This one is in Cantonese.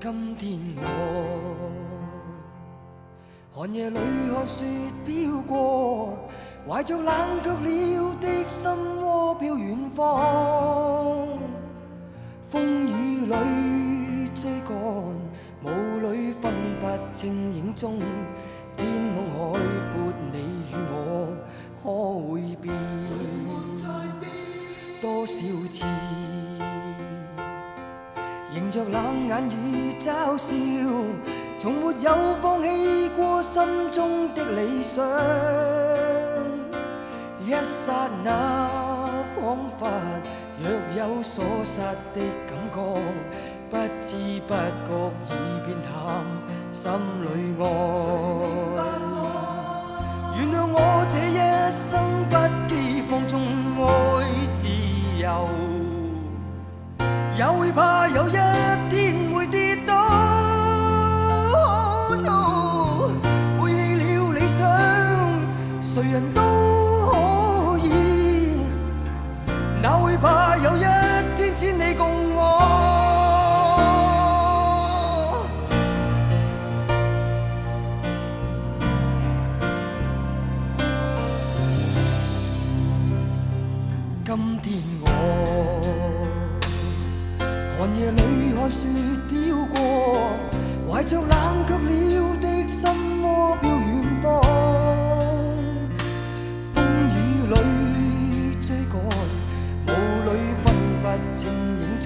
今天我寒夜裏看雪飄過，懷着冷卻了的心窩飄遠方。風雨裏追趕，霧裏分不清影蹤。天空海闊，你與我可會變？多少次迎着冷眼與嘲笑，從沒有放棄過心中的理想。一剎那彷彿若有所失的感覺，不知不覺已變淡心裏愛。原諒我這一生不羈放縱愛自由，也會怕有一天會跌倒。Oh no， 背棄了理想，誰人都可以，哪會怕有一天只你共我。今天我寒夜裏看雪飄過，懷着冷卻了的心窩飄遠方。風雨裏追趕，霧裏分不清影蹤。